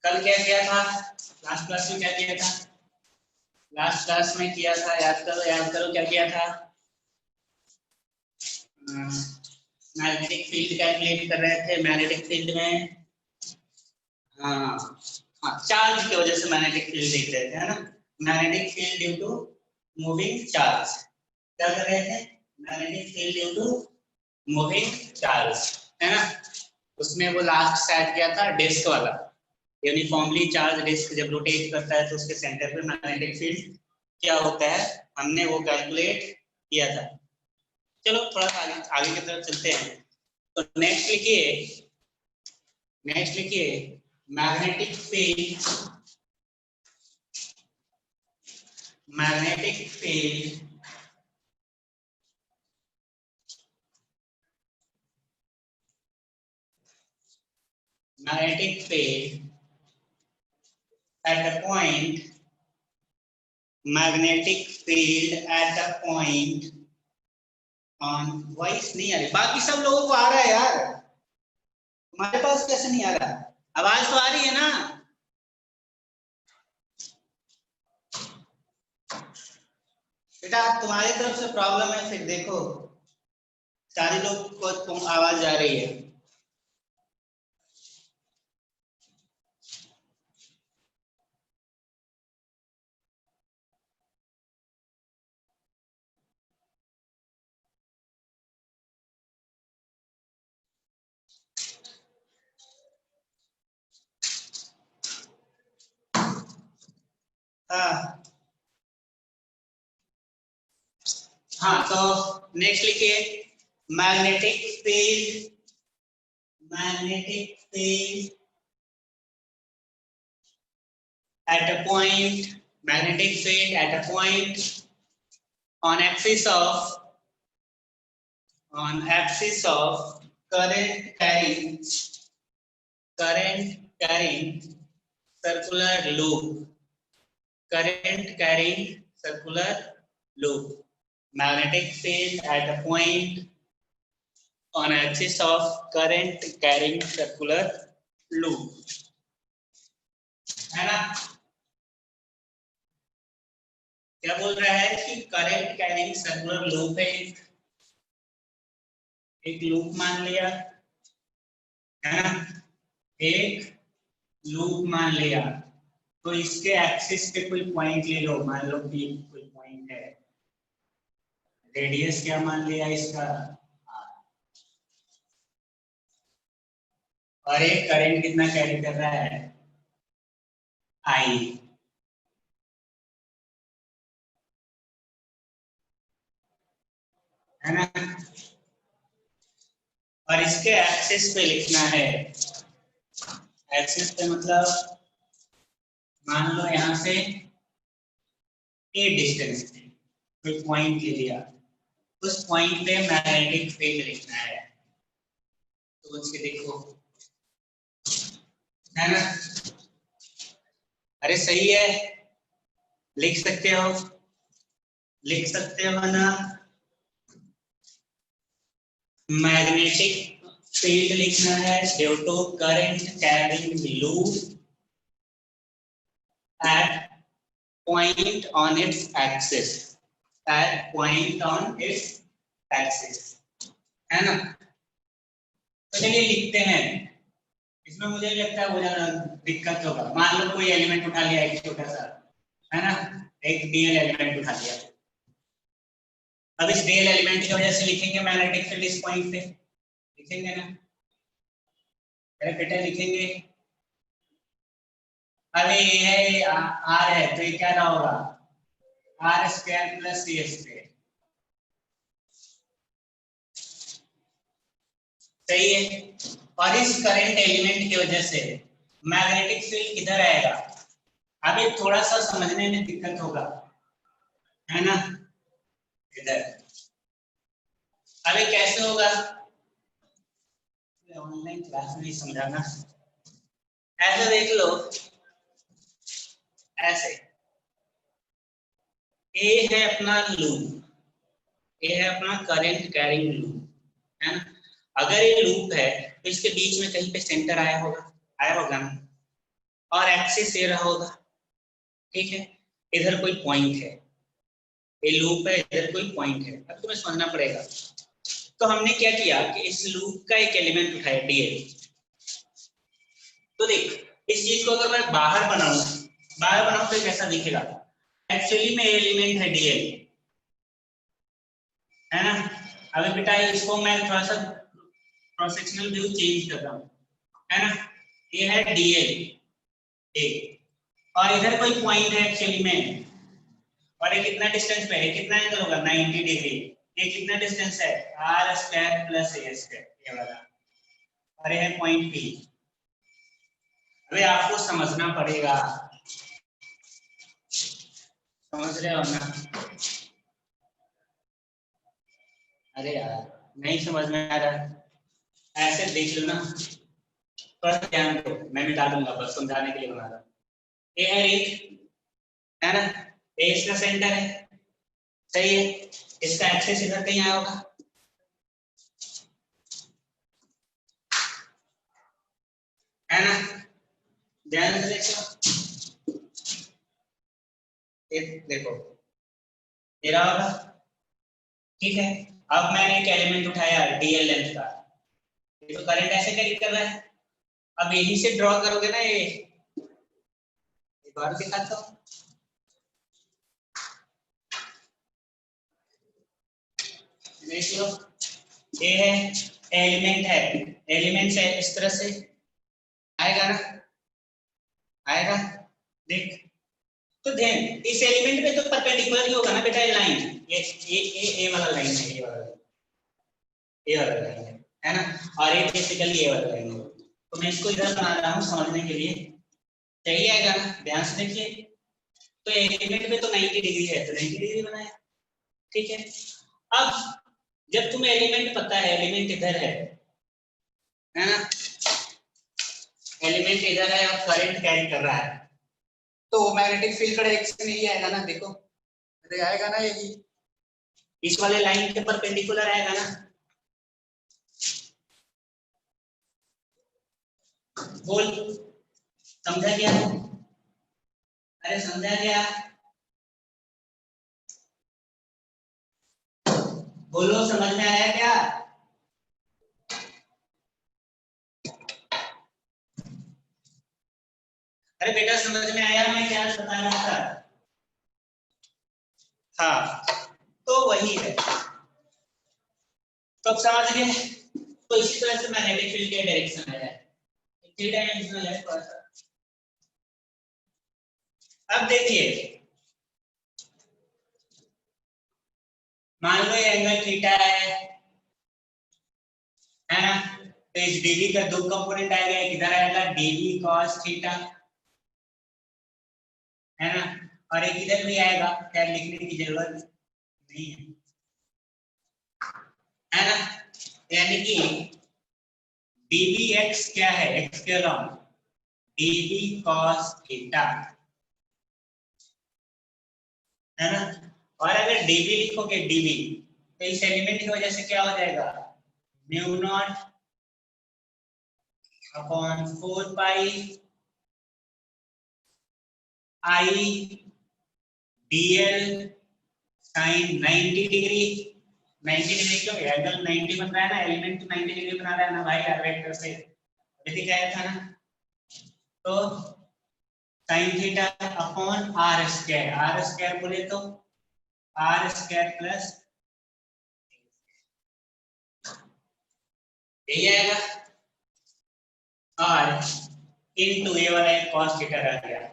कल क्या किया था, लास्ट क्लास में क्या किया था, लास्ट क्लास में किया था, याद करो क्या किया था। मैग्नेटिक फील्ड कैलकुलेट कर रहे थे। मैग्नेटिक फील्ड में हाँ चार्ज की वजह से मैग्नेटिक फील्ड देख रहे थे, है ना। Magnetic field due to moving charge, क्या कर रहे थे, magnetic field due to moving charge, है ना। उसमें वो लास्ट सेट किया था डिस्क वाला, यूनिफॉर्मली चार्ज डिस्क जब रोटेट करता है तो उसके सेंटर पे मैग्नेटिक फील्ड क्या होता है, हमने वो कैलकुलेट किया था। चलो थोड़ा सा आगे की तरफ चलते हैं। तो नेक्स्ट लिखिए magnetic field, magnetic field magnetic field at a point, magnetic field at a point on voice नहीं आ रही, बाकी सब लोगों को आ रहा है यार, तुम्हारे पास कैसे नहीं आ रहा, आवाज तो आ रही है ना। बेटा तुम्हारी तरफ से प्रॉब्लम है, फिर देखो सारे लोग को आवाज आ रही है। हाँ तो नेक्स्ट लिखिए magnetic field, magnetic field at a point, magnetic field at a point on axis of current carrying circular loop, current carrying circular loop, magnetic field at a point on axis of current carrying circular loop, है ना। क्या बोल रहा है कि current carrying circular loop है, एक loop मान लिया, है ना, एक लूप मान लिया। तो इसके एक्सिस पे कोई पॉइंट ले लो, मान लो कि कोई पॉइंट है, रेडियस क्या मान लिया इसका R, और एक करंट कितना कैरी कर रहा है I, है ना। और इसके एक्सिस पे लिखना है, एक्सिस पे मतलब मान लो यहाँ से ए डिस्टेंस पे कोई पॉइंट ले लिया, उस पॉइंट पे मैग्नेटिक फील्ड लिखना है। तो उसके देखो, है ना, अरे सही है, लिख सकते हो, लिख सकते हो ना। मैग्नेटिक फील्ड लिखना है due to current carrying loop at point on its axis, at point on its axis, है ना। तो चलिए लिखते हैं, इसमें मुझे लगता है वो ज्यादा दिक्कत होगा। मान लो कोई एलिमेंट उठा लिया एक छोटा सा, है ना, एक डीएल एलिमेंट उठा लिया। अब इस डीएल एलिमेंट की वजह से लिखेंगे मैग्नेटिक फील्ड इस पॉइंट पे, लिखेंगे ना, अरे बेटा लिखेंगे। अरे ये आर है तो ये क्या ना होगा, R square plus C square, सही है। और इस करंट एलिमेंट की वजह से मैग्नेटिक फील्ड किधर आएगा, अभी थोड़ा सा समझने में दिक्कत होगा, है ना, इधर। अभी कैसे होगा, ऑनलाइन क्लास में समझाना, ऐसे देख लो, ऐसे ए है अपना लूप, ये है अपना करंट कैरिंग लूप, है ना। अगर ये लूप है तो इसके बीच में कहीं पे सेंटर आया होगा ना, और एक्सिस ये रहा होगा, ठीक है। इधर कोई पॉइंट है, ये लूप है, इधर कोई पॉइंट है। अब तुम्हें समझना पड़ेगा। तो हमने क्या किया कि इस लूप का एक एलिमेंट उठाया डीएल। तो देख, इस चीज को अगर मैं बाहर बनाऊं तो कैसा दिखेगा? एक्चुअली में एलिमेंट है डीएल, है ना। अभी बेटा इसको मैं थोड़ा सा क्रॉस सेक्शनल व्यू चेंज कर रहा हूं, है ना। ये है डीएल और इधर कोई पॉइंट है एक्चुअली में, और ये कितना डिस्टेंस पे है, कितना एंगल होगा 90 डिग्री। ये कितना डिस्टेंस है r square plus a square, ये वाला। और ये है पॉइंट P। अबे आपको समझना पड़ेगा, समझ रहे हो ना? अरे यार नहीं समझ में आ रहा, ऐसे देख लो ना, थोड़ा ध्यान दो, मैं मिटा दूंगा, बस समझाने के लिए बना रहा हूँ। ये है रेट, है ना, ये इसका सेंटर है, सही है। इसका एक्सेस इधर कहीं आया होगा, है ना। ध्यान से देखो, ये देखो ये रहा होगा, ठीक है। अब मैंने एक एलिमेंट उठाया डीएल लेंथ का, ये तो करंट ऐसे कैरी कर रहा है। अब यही से ड्रॉ करोगे ना, ये एक बार दिखाता हूँ। देख लो, ये है एलिमेंट, है एलिमेंट से इस तरह से आएगा ना, आएगा। देख, तो ध्यान, इस एलिमेंट पे तो परपेंडिकुलर ही होगा ना बेटा, ये लाइन, ये वाला लाइन है, ये वाला लाइन, ये वाला लाइन है ना। और ये बेसिकली ये वाला लाइन है। तो मैं इसको इधर बना रहा हूँ समझने के लिए, सही आएगा ना। ध्यान से देखिए, तो एलिमेंट पे तो 90 डिग्री है, तो 90 डिग्री बनाया, ठीक है। अब जब तुम्हें एलिमेंट पता है, एलिमेंट इधर है ना, एलिमेंट इधर है और करंट कैरी कर रहा है, तो मैग्नेटिक फील्ड का डायरेक्शन यही आएगा ना। देखो, अरे आएगा ना, यही इस वाले लाइन के परपेंडिकुलर आएगा ना। बोल, समझा क्या? अरे समझा क्या? बोलो, समझ में आया क्या? अरे बेटा समझ में आया मैं क्या बता रहा था? हाँ, तो वही है, तो अब समझ गए। तो इसी तरह से मैग्नेटिक फील्ड के डायरेक्शन है, थ्री डायमेंशनल है थोड़ा सा। अब देखिए, मान लो ये एंगल थीटा है ना। तो इस डीवी का दो कंपोनेंट आएगा, एक इधर आएगा डीवी कॉस थीटा, है ना, और एक इधर भी आएगा, क्या लिखने की जरूरत नहीं है ना। यानी कि डीवी एक्स क्या है, एक्स के अराउंड डीवी कॉस थीटा, है ना। और अगर डीवी लिखोगे डीवी, तो इस एलिमेंट की वजह से क्या हो जाएगा, म्यू नॉट अपॉन 4 पाई आई डीएल साइन 90 डिग्री। 90 डिग्री क्यों, एंगल 90 बन रहा है ना, एलिमेंट तो 90 डिग्री बना रहा है ना भाई, आर वेक्टर से अभी दिखाया था ना। तो sine theta upon R square बोले तो आर स्क्वायर प्लस, यही आएगा, और इनटू ये वाला एक cos थीटा रह गया।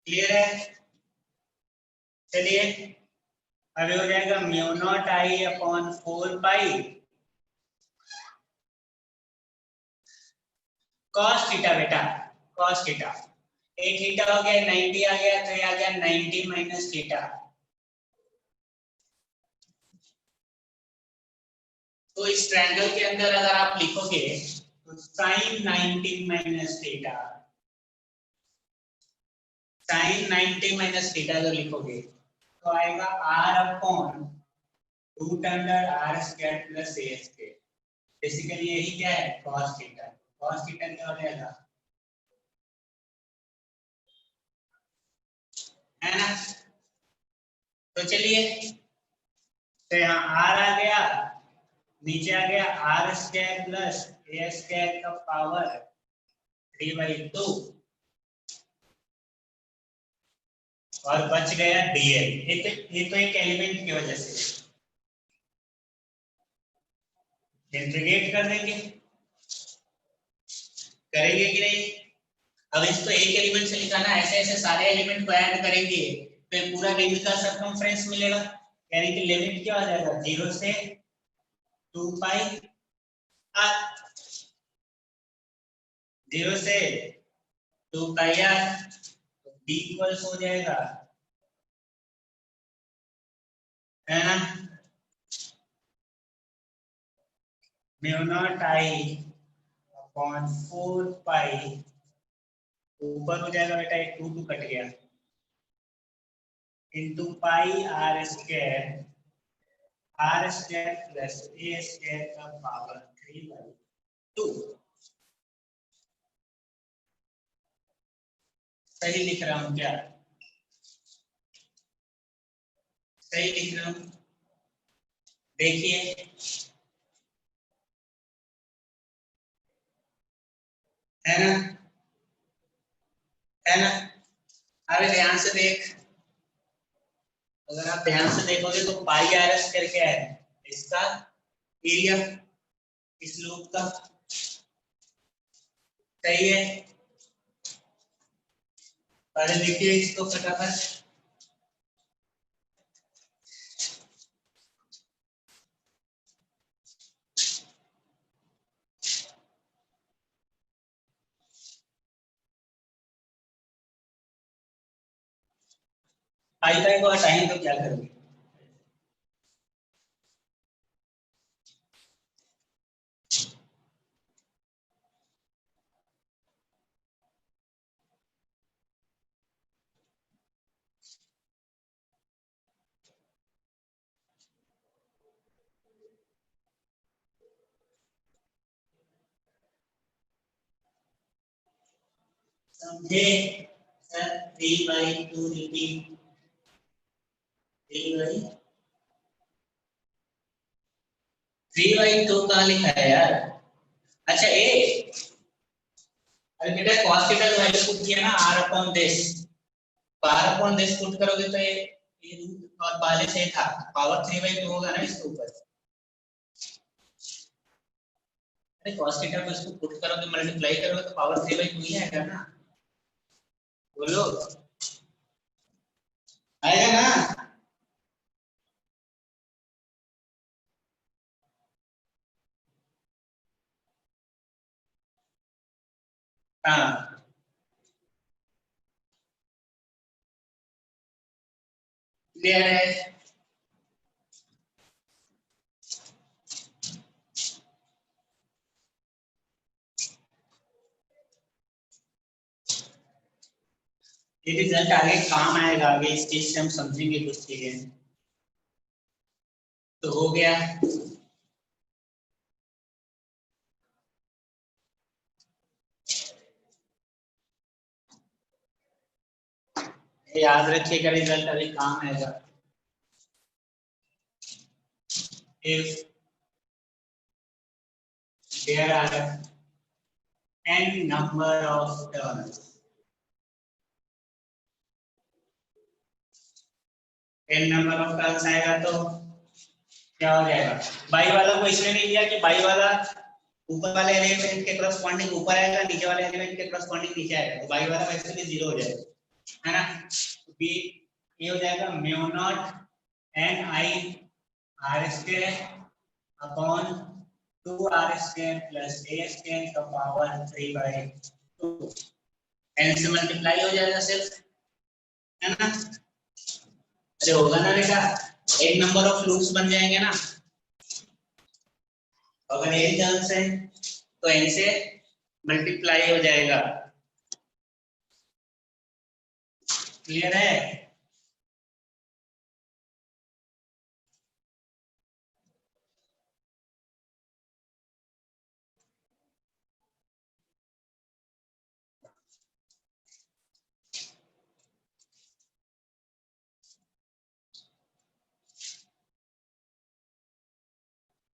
क्लियर है? चलिए, अभी हो जाएगा mu naught I upon 4 pi cos theta, बेटा cos थीटा, ए थीटा हो गया 90 आ गया, तो ये आ गया 90 माइनस थीटा। तो इस ट्रायंगल के अंदर अगर आप लिखोगे तो sine 90 minus theta, sine 90 minus theta अगर लिखोगे तो आएगा r upon root under R square plus A square. Basically यही क्या है, cos थीटा। cos थीटा क्या हो जाएगा, है ना। तो चलिए, तो यहाँ r आ गया, नीचे आ गया R square plus A square का पावर 3/2 और बच गया dl। ये तो एक एलिमेंट की वजह से इंटीग्रेट कर देंगे, करेंगे कि नहीं। अब इसको एक एलिमेंट से निकालना, ऐसे ऐसे सारे एलिमेंट को ऐड करेंगे तो पूरा रिंग का सरकमफ्रेंस मिलेगा, यानी कि लिमिट क्या हो जाएगा, 0 से 2 पाई आर, 0 से 2 पाई आर, डी इक्वल्स हो जाएगा, है ना, mu naught I upon 4 pi, ऊपर हो जाएगा बेटा, एक 2 कट गया, into pi R square plus A square का पावर 3/2। सही लिख रहा हूं क्या, सही लिख रहा हूं, देखिए है ना, है ना। अरे ध्यान से देख, अगर आप ध्यान से देखोगे तो पाई आर स्क्वायर क्या है, इसका एरिया, इस लूप का, सही है। पहले लिखिए इसको फटाफट, पाई पाई को हटाएंगे तो क्या करोगे, समझे सर, 3/2 रिपीट 3/2 कहाँ लिखा है यार, अच्छा ए, अरे बेटा cos थीटा का वैल्यू पुट किया ना r अपॉन दिस, तो r अपॉन दिस पुट करोगे तो ये रूट और पहले से था पावर 3/2 होगा ना इसके ऊपर। अरे cos थीटा को इसको पुट करोगे, मल्टीप्लाई करोगे तो पावर 3/2 ही आएगा ना, बोलो आएगा ना। हाँ क्लियर है, ये रिजल्ट आगे काम आएगा, आगे इस चीज से हम समझेंगे कुछ चीजें। तो हो गया, याद रखिएगा रिजल्ट अभी काम आएगा। if there are n number of terms, n number of terms आएगा तो क्या हो जाएगा, बाई वाला को इसलिए नहीं लिया कि बाई वाला ऊपर वाले एलिमेंट के करस्पॉन्डिंग ऊपर आएगा, नीचे वाले एलिमेंट के करस्पॉन्डिंग नीचे आएगा, तो बाई वाला वैसे भी 0 हो जाएगा, है ना। बी ये हो जाएगा mu naught N I R square upon 2r square plus a square का पावर 3/2, n से मल्टीप्लाई हो जाएगा सिर्फ, है ना। अरे होगा ना बेटा, एक नंबर ऑफ लूप्स बन जाएंगे ना, अगर n टर्म्स है तो n से मल्टीप्लाई हो जाएगा, क्लियर है।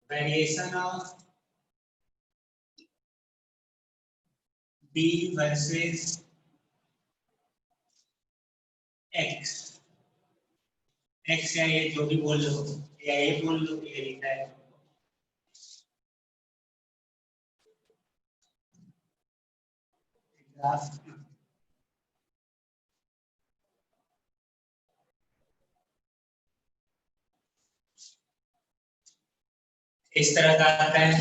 Variation of B versus X, X या ये जो भी बोल लो या ये बोल लो ये लिखा है ग्राफ। इस तरह का आता है,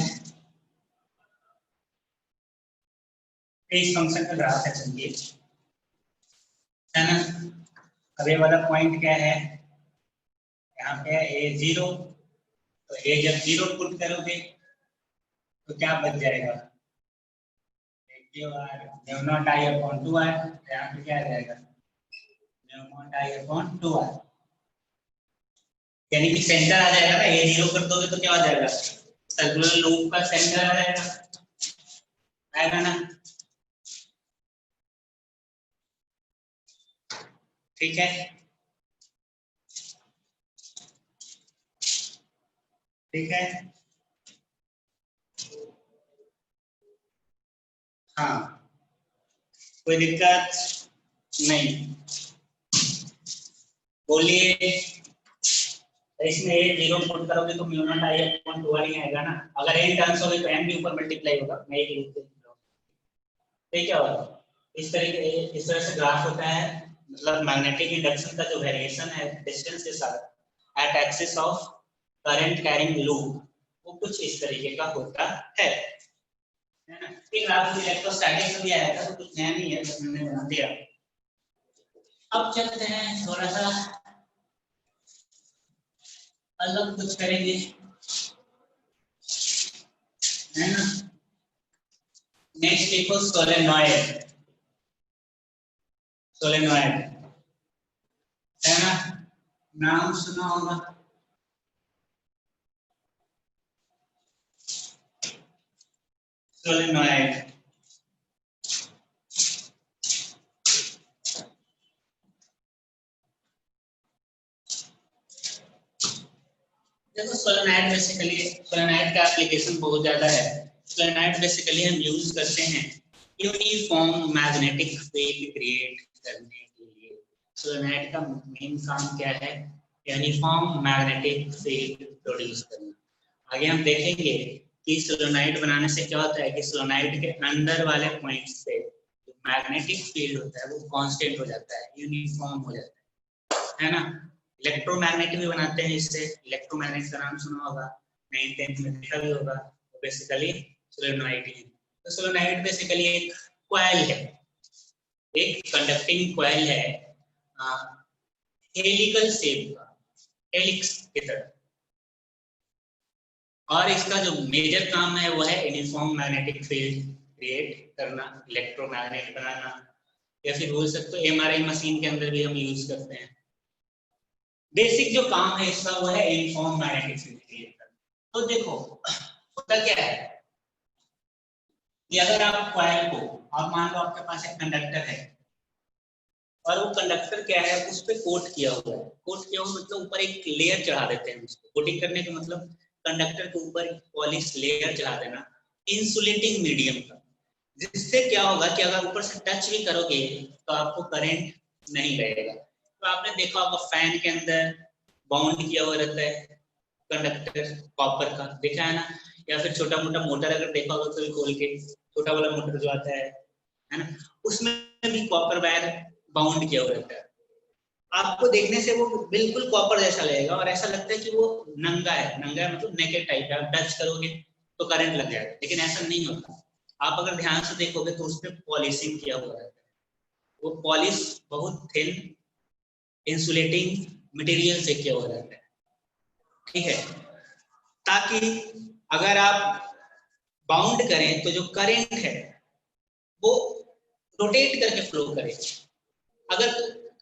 इस फंक्शन का ग्राफ है समझिए, है ना। अब ये वाला पॉइंट क्या है, यहाँ पे है ए जीरो, तो ए जब जीरो पुट करोगे तो क्या बच जाएगा, mu naught I upon 2r, यहाँ पे क्या आ जाएगा mu naught I upon 2r, यानी कि सेंटर आ जाएगा ना, ए जीरो कर दोगे तो क्या आ जाएगा, सर्कुलर लूप का सेंटर आ जाएगा, आएगा ना। ठीक है, ठीक है, हाँ कोई दिक्कत नहीं, बोलिए। इसमें ए जीरो पुट करोगे तो mu naught I upon 2r ही आएगा ना, अगर n टर्म्स हो गए तो n भी ऊपर मल्टीप्लाई होगा, मैं एक लिख देता हूं, ठीक है। और इस तरह से ग्राफ होता है, मतलब मैग्नेटिक इंडक्शन का जो वेरिएशन है डिस्टेंस के साथ at axis of current carrying loop, वो कुछ इस तरीके का होता है ना। एक ग्राफ इलेक्ट्रोस्टैटिक से भी आया था, तो कुछ नया नहीं है, बस मैंने बना दिया। अब चलते हैं थोड़ा सा अलग कुछ करेंगे, है ना। नेक्स्ट देखो सोलेनॉइड, सोलेनॉइड है ना, नाम सुना होगा, सोलेनॉइड। देखो सोलेनॉइड बेसिकली, सोलेनॉइड का एप्लीकेशन बहुत ज्यादा है। सोलेनॉइड बेसिकली हम यूज करते हैं यूनिफॉर्म मैग्नेटिक फील्ड क्रिएट करने के लिए। सोलेनॉइड का मेन काम क्या है, यूनिफॉर्म मैग्नेटिक फील्ड प्रोड्यूस करना। आगे हम देखेंगे कि सोलेनॉइड बनाने से क्या होता है कि सोलेनॉइड के अंदर वाले पॉइंट्स पे जो मैग्नेटिक फील्ड होता है वो कांस्टेंट हो जाता है, यूनिफॉर्म हो जाता है ना। इलेक्ट्रोमैग्नेट भी बनाते हैं इससे, इलेक्ट्रोमैग्नेट का नाम सुना होगा, 9th 10th में देखा भी होगा, तो बेसिकली सोलेनॉइड ही। तो सोलेनॉइड बेसिकली एक कॉइल है, एक कंडक्टिंग कॉइल है, हेलिकल शेप का, हेलिक्स की तरह। और इसका जो मेजर काम है वो है यूनिफॉर्म मैग्नेटिक फील्ड क्रिएट करना, इलेक्ट्रोमैग्नेट बनाना, या फिर बोल सकते हो एमआरआई मशीन के अंदर भी हम यूज करते हैं। बेसिक जो काम है इसका वो है यूनिफॉर्म मैग्नेटिक फील्ड क्रिएट करना। तो देखो होता क्या है कि अगर आप कॉइल को, आप मान लो आपके पास एक कंडक्टर है और वो कंडक्टर क्या है उस पर कोट किया हुआ है, कोट किया हुआ मतलब ऊपर एक लेयर चढ़ा देते हैं उसको। कोटिंग करने का मतलब कंडक्टर के ऊपर पॉलिश लेयर चढ़ा देना इंसुलेटिंग मीडियम का, जिससे क्या होगा कि अगर ऊपर से टच भी करोगे तो आपको करंट नहीं रहेगा। तो आपने देखा होगा फैन के अंदर बाउंड किया हुआ रहता है कंडक्टर कॉपर का, देखा है ना। या फिर छोटा मोटा मोटर अगर देखा होगा तो खोल के, छोटा वाला मोटर जो आता है ना, उसमें भी कॉपर वायर बाउंड किया हुआ रहता है। आपको देखने से वो बिल्कुल कॉपर जैसा लगेगा और ऐसा लगता है कि वो नंगा है, नंगा है मतलब नेकेड टाइप है, आप टच करोगे तो करंट लग जाएगा, लेकिन ऐसा नहीं होता। आप अगर ध्यान से देखोगे तो उस पर पॉलिशिंग किया हुआ रहता है, वो पॉलिश बहुत थिन इंसुलेटिंग मटेरियल से किया हुआ रहता है, ठीक है, ताकि अगर आप बाउंड करें तो जो करंट है वो रोटेट करके फ्लो करे। अगर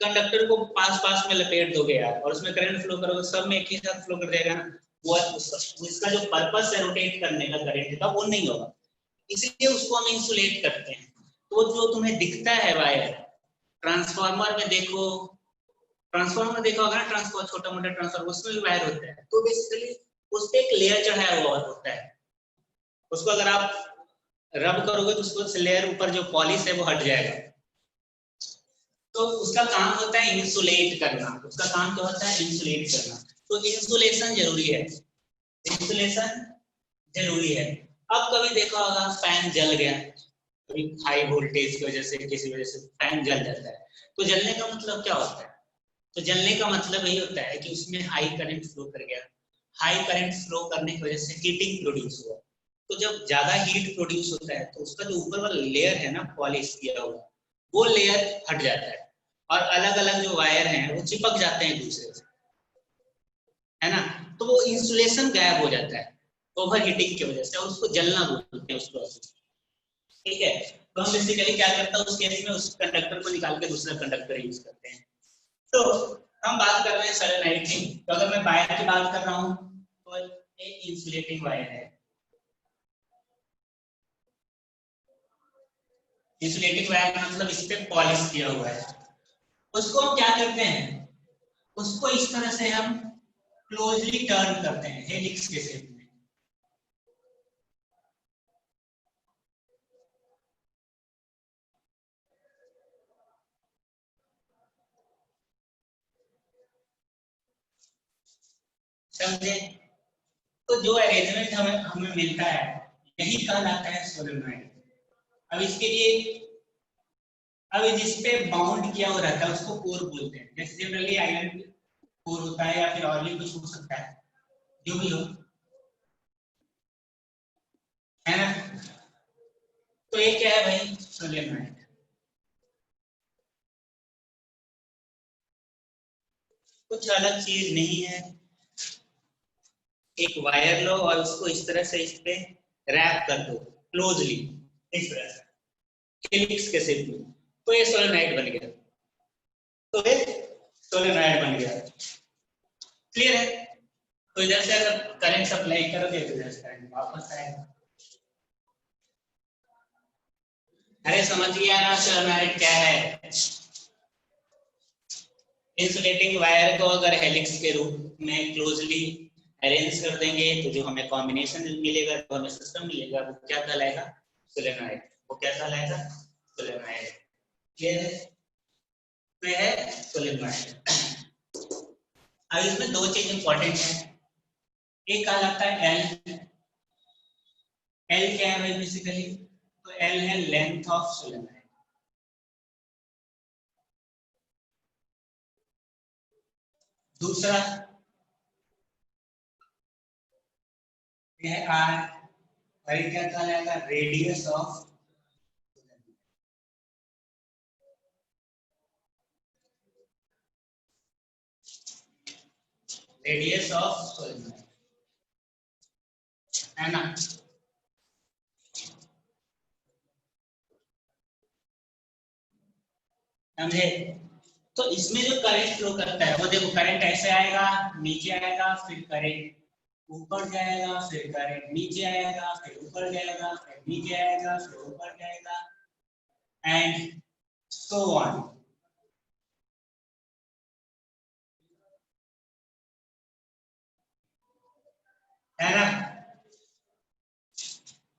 कंडक्टर को पास पास में लपेट दोगे यार और उसमें करंट फ्लो करोगे, सब में एक ही साथ फ्लो कर जाएगा ना, वो उसका जो पर्पस है रोटेट करने का करंट का वो नहीं होगा, इसलिए उसको हम इंसुलेट करते हैं। तो जो तुम्हें दिखता है वायर, ट्रांसफार्मर में देखो, ट्रांसफार्मर देखा होगा ना, ट्रांसफार्मर छोटा मोटा ट्रांसफार्मर उसमें भी वायर होता है, तो बेसिकली उस पे एक लेयर जो है वो होता है, उसको अगर आप रब करोगे तो उसको लेयर ऊपर जो पॉलिश है वो हट जाएगा। तो उसका काम होता है इंसुलेट करना, उसका काम क्या होता है? इंसुलेट करना। तो इंसुलेशन जरूरी है, इंसुलेशन जरूरी है। अब कभी देखा होगा फैन जल गया, कभी हाई वोल्टेज की वजह से किसी वजह से फैन जल जाता है, तो जलने का मतलब क्या होता है? तो जलने का मतलब यही होता है कि उसमें हाई करंट फ्लो कर गया, हाई करंट फ्लो करने की वजह से हीटिंग प्रोड्यूस हुआ। तो जब ज्यादा हीट प्रोड्यूस होता है तो उसका जो ऊपर वाला लेयर है ना पॉलिश किया हुआ, वो लेयर हट जाता है और अलग अलग जो वायर हैं वो चिपक जाते हैं एक दूसरे से, है ना। तो वो इंसुलेशन गायब हो जाता है ओवर हीटिंग की वजह से, और उसको जलना बोलते हैं उस प्रोसेस। ठीक है, तो हम बेसिकली क्या करते हैं उस केस में, उस कंडक्टर को निकाल के दूसरा कंडक्टर यूज करते हैं। तो हम बात कर रहे हैं सोलेनोइड की, तो अगर मैं वायर की बात कर रहा हूं तो एक इंसुलेटिंग वायर है। इंसुलेटिंग वायर का मतलब इस पे पॉलिश किया हुआ है। उसको हम क्या करते हैं, उसको इस तरह से हम क्लोजली टर्न करते हैं हेलिक्स के शेप में। समझे? तो जो अरेंजमेंट हमें हमें मिलता है यही कहलाता है सोलेनोइड। अब इसके लिए, अब जिस पे बाउंड किया हुआ रहता है उसको कोर बोलते हैं। जैसे जनरली आयरन कोर होता है या फिर और भी कुछ हो सकता है, जो भी हो, है ना। तो ये क्या है भाई? सोलेनोइड। कुछ अलग चीज नहीं है, एक वायर लो और उसको इस तरह से इस पे रैप कर दो क्लोजली, इस तरह से हेलिक्स के शेप में, तो ये सोलेनोइड बन गया। तो ये सोलेनोइड बन गया। क्लियर है? तो इधर से अगर करंट सप्लाई करोगे तो इधर से करंट वापस आएगा। अरे समझ गया ना सोलेनोइड क्या है? इंसुलेटिंग वायर को अगर हेलिक्स के रूप में क्लोजली अरेंज कर देंगे तो जो हमें कॉम्बिनेशन मिलेगा, जो हमें सिस्टम मिलेगा, वो क्या कहलाएगा? सोलेनोइड। वो क्या कहलाएगा? सोलेनोइड। क्लियर है? तो है सोलेनोइड। अब इसमें दो चीज इंपॉर्टेंट है, एक कहलाता है एल। एल क्या है भाई बेसिकली? तो एल है लेंथ ऑफ सोलेनोइड। दूसरा ये है आर, और ये क्या कहलाएगा? Radius of, radius of solenoid, है ना। समझे? तो इसमें जो करंट फ्लो करता है वो देखो, करंट ऐसे आएगा, नीचे आएगा, फिर करंट ऊपर जाएगा, फिर करंट नीचे आएगा, फिर ऊपर जाएगा, फिर नीचे आएगा, फिर ऊपर जाएगा, एंड सो ऑन। है ना?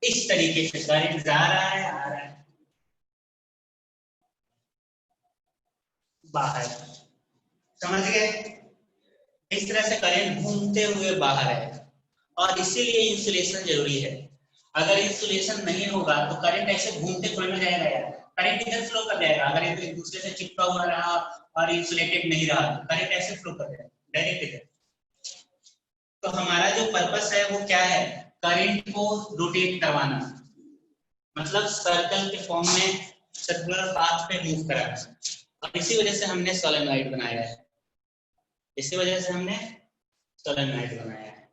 इस तरीके से करंट जा रहा है, आ रहा है, बाहर। समझ गए? इस तरह से करंट घूमते हुए बाहर आएगा, और इसीलिए इंसुलेशन जरूरी है। अगर इंसुलेशन नहीं होगा तो करंट ऐसे घूमते थोड़ी ना जाएगा यार, करंट इधर फ्लो कर जाएगा। अगर एक दूसरे से चिपका हुआ रहा और इंसुलेटेड नहीं रहा तो करंट ऐसे फ्लो कर जाएगा डायरेक्ट इधर। तो हमारा जो पर्पस है वो क्या है? करंट को रोटेट करवाना, मतलब सर्कल के फॉर्म में सर्कुलर पाथ पे मूव कराना। और इसी वजह से हमने सोलेनोइड बनाया है, इसी वजह से हमने सोलेनोइड बनाया है।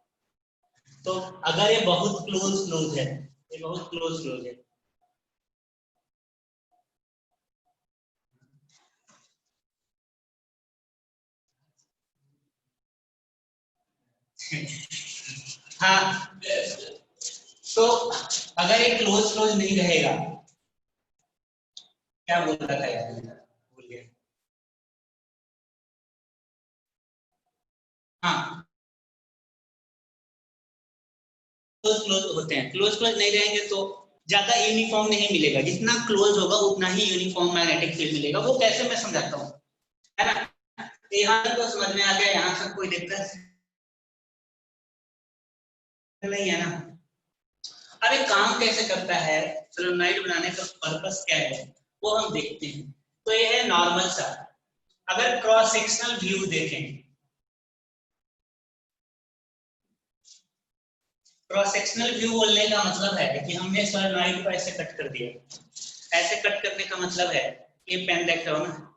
तो अगर ये बहुत क्लोज है, ये बहुत क्लोज है, हाँ। तो अगर ये क्लोज नहीं रहेगा, क्या बोल रहा था यार, भूल गया। हाँ, क्लोज होते हैं, क्लोज क्लोज नहीं रहेंगे तो ज्यादा यूनिफॉर्म नहीं मिलेगा, जितना क्लोज होगा उतना ही यूनिफॉर्म मैग्नेटिक फील्ड मिलेगा। वो कैसे मैं समझाता हूँ, है ना। यहाँ तक तो समझ में आ गया, यहाँ तक कोई दिक्कत नहीं है ना। अब ये काम कैसे करता है, सोलेनोइड बनाने का पर्पस क्या है वो हम देखते हैं। तो ये है नॉर्मल सा, अगर क्रॉस सेक्शनल व्यू देखें, क्रॉस सेक्शनल व्यू बोलने का मतलब है कि हमने सोलेनोइड को ऐसे कट कर दिया। ऐसे कट करने का मतलब है, ये पेन देख रहे हो ना,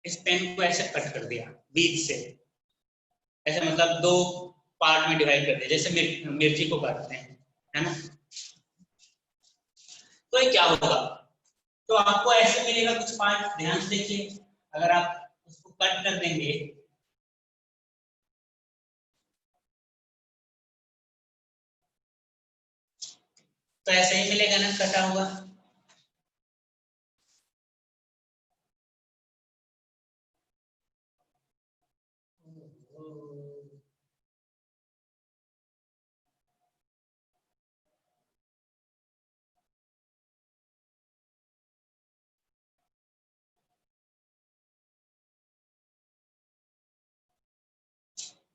इस पेन को ऐसे कट कर दिया बीच से, ऐसे मतलब दो पार्ट में डिवाइड कर दिया, जैसे मिर्ची को काटते हैं, है ना। तो ये क्या होगा, तो आपको ऐसे मिलेगा कुछ पार्ट, ध्यान से देखिए। अगर आप उसको कट कर देंगे तो ऐसे ही मिलेगा ना, कटा हुआ।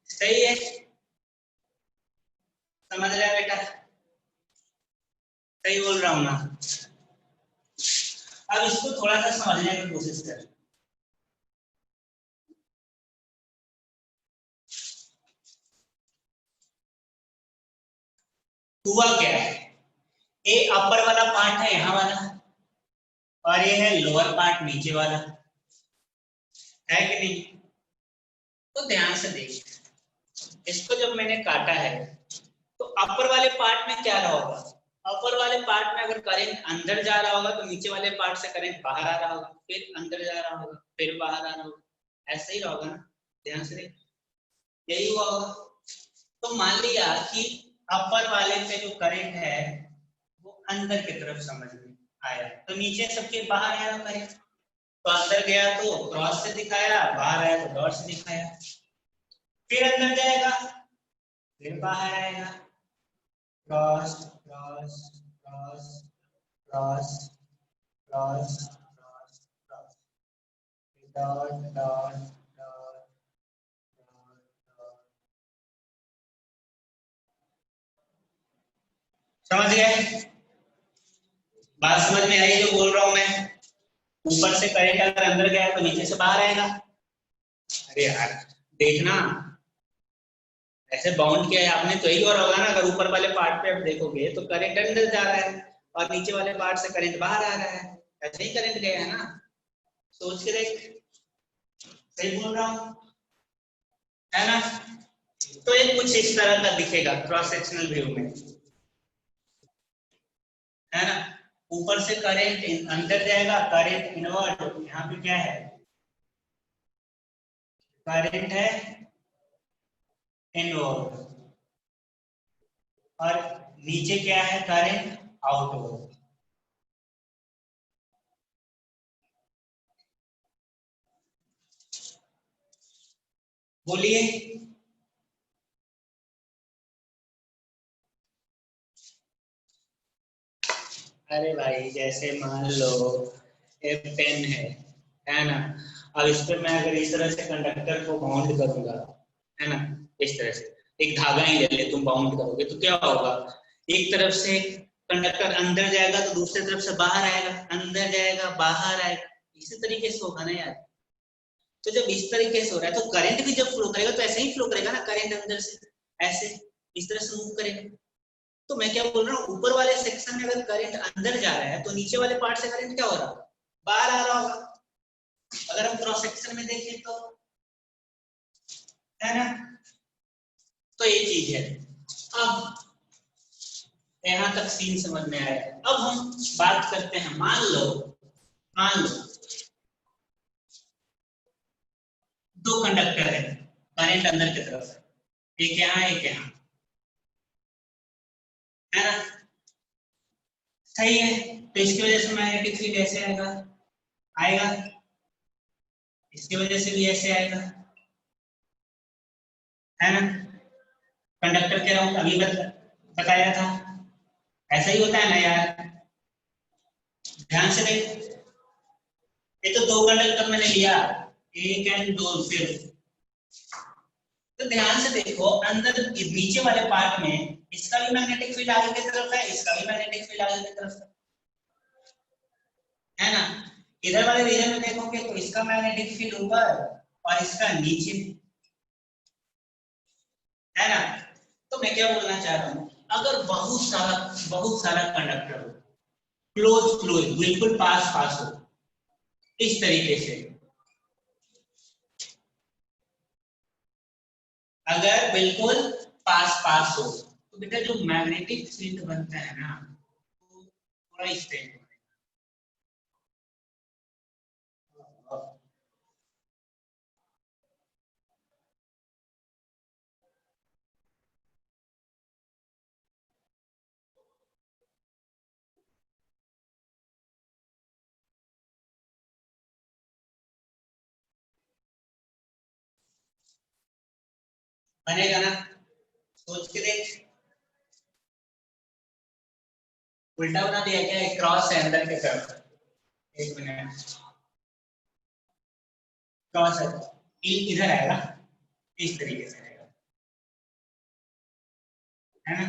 सही है, समझ रहे बेटा, सही बोल रहा हूं ना। अब इसको थोड़ा सा समझने की कोशिश कर। हुआ क्या है, ये अपर वाला पार्ट है यहाँ वाला, और ये है लोअर पार्ट नीचे वाला, है कि नहीं। तो ध्यान से देख, इसको जब मैंने काटा है तो अपर वाले पार्ट में क्या रहा होगा, अपर वाले पार्ट में अगर करंट अंदर जा रहा होगा तो नीचे वाले पार्ट से करंट बाहर आ रहा होगा, फिर अंदर जा रहा होगा, फिर बाहर आ रहा होगा, ऐसा ही होगा ना। ध्यान से देख, यही हुआ होगा। तो मान लिया कि अपर वाले पे जो करंट है वो अंदर की तरफ समझ में आया, तो नीचे सबके बाहर आया करंट, तो अंदर गया तो क्रॉस से दिखाया, बाहर आया तो डॉट से दिखाया, फिर अंदर जाएगा फिर बाहर आएगा, cross cross cross cross cross cross cross, dot dot dot dot. समझ गए, बात समझ में आई जो बोल रहा हूं मैं। ऊपर से करंट अगर अंदर गया तो नीचे से बाहर आएगा। अरे यार देखना, ऐसे बाउंड किया है आपने तो यही हो रहा होगा ना। अगर ऊपर वाले पार्ट पे आप देखोगे तो करंट अंदर जा रहा है और नीचे वाले पार्ट से करंट बाहर आ रहा है, ऐसे ही करंट गया है ना। सोच के देख, सही बोल रहा हूँ, है ना। तो ये कुछ इस तरह का दिखेगा क्रॉस सेक्शनल व्यू में, है ना। ऊपर से करंट अंदर जाएगा, करंट इनवर्ट, यहाँ पे क्या है, करंट है इनवर्ट, और नीचे क्या है, करंट आउटवर्ड। बोलिए। अरे भाई जैसे मान लो एक पेन है ना। अब इस पे मैं अगर इस तरह से कंडक्टर को बाउंड करूंगा, है ना, इस तरह से एक धागा ही ले ले, तुम बाउंड करोगे तो क्या होगा, एक तरफ से कंडक्टर अंदर जाएगा तो दूसरी तरफ से बाहर आएगा, अंदर जाएगा बाहर आएगा, इसी तरीके से होगा ना यार। तो जब इस तरीके से हो रहा है तो करंट भी जब फ्लो करेगा तो ऐसे ही फ्लो करेगा ना, करंट अंदर से ऐसे इस तरह से मूव करेगा। तो मैं क्या बोल रहा हूँ, ऊपर वाले सेक्शन में अगर करंट अंदर जा रहा है तो नीचे वाले पार्ट से करंट क्या हो रहा है, बाहर आ रहा होगा। अगर हम क्रॉस सेक्शन में देखें तो, है ना। तो ये चीज है। अब यहाँ तक सीन समझ में आया। अब हम बात करते हैं, मान लो दो कंडक्टर है, करंट अंदर की तरफ है, एक यहाँ एक यहाँ, है ना। सही है, तो इसकी वजह से मैग्नेटिक फील्ड ऐसे आएगा, आएगा, इसकी वजह से भी ऐसे आएगा, है ना। कंडक्टर कह रहा हूँ अभी बता, बताया था, ऐसा ही होता है ना यार। ध्यान से देख, ये तो दो कंडक्टर मैंने लिया, एक एंड दो सिर्फ। तो ध्यान से देखो, अंदर नीचे वाले पार्ट में इसका भी मैग्नेटिक फील्ड आगे की तरफ है, इसका भी मैग्नेटिक फील्ड आगे की तरफ है ना। इधर वाले रीजन में देखोगे तो इसका मैग्नेटिक फील्ड ऊपर और इसका नीचे, है ना। तो मैं क्या बोलना चाह रहा हूं, अगर बहुत सारा कंडक्टर हो, क्लोज क्लोज बिल्कुल पास पास हो, इस तरीके से, अगर बिल्कुल पास पास हो तो बेटा जो मैग्नेटिक फील्ड बनता है ना, वो थोड़ा इस टाइप का बनेगा ना। सोच के देख, उल्टा बना दिया क्या, एक क्रॉस है अंदर की तरफ, एक मिनट, क्रॉस है, इधर आएगा, इस तरीके से आएगा, है ना।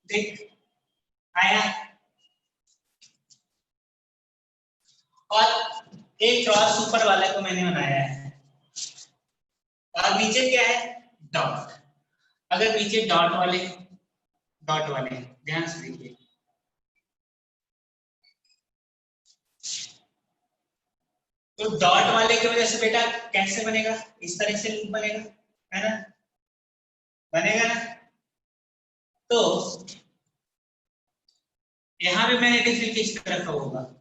देख, आया, और एक क्रॉस ऊपर वाले को मैंने बनाया है, और नीचे क्या है, डॉट। अगर नीचे डॉट वाले ध्यान से देखिए, तो डॉट वाले की वजह से बेटा कैसे बनेगा, इस तरह से लूप बनेगा, है ना, बनेगा ना। तो यहाँ पे मैग्नेटिक फील्ड किस तरह का होगा,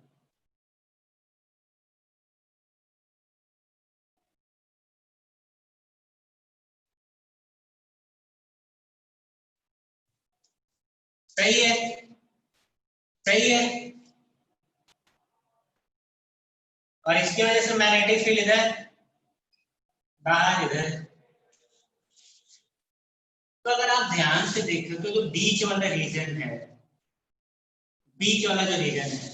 सही है, सही है। और इसकी वजह से मैग्नेटिक फील्ड इधर बाहर इधर। तो अगर आप ध्यान से देखें तो जो बीच वाला रीजन है, बीच वाला जो रीजन है,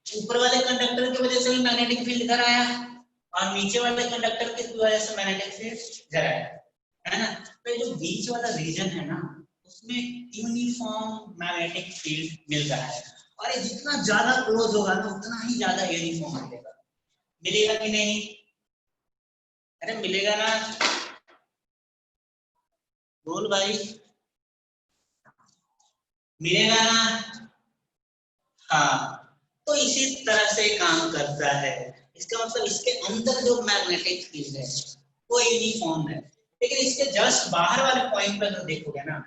ऊपर वाले कंडक्टर की वजह से भी मैग्नेटिक फील्ड इधर आया, और नीचे वाले कंडक्टर की वजह से मैग्नेटिक फील्ड इधर आया, है ना। तो जो बीच वाला रीजन है ना, उसमें यूनिफॉर्म मैग्नेटिक फील्ड मिल रहा है, और ये जितना ज्यादा क्लोज होगा ना उतना ही ज्यादा यूनिफॉर्म मिलेगा। मिलेगा कि नहीं, अरे मिलेगा ना, बोल भाई, मिलेगा ना। हाँ, तो इसी तरह से काम करता है। इसका मतलब इसके अंदर जो मैग्नेटिक फील्ड है वो यूनिफॉर्म है, लेकिन इसके जस्ट बाहर वाले पॉइंट पर अगर देखोगे ना,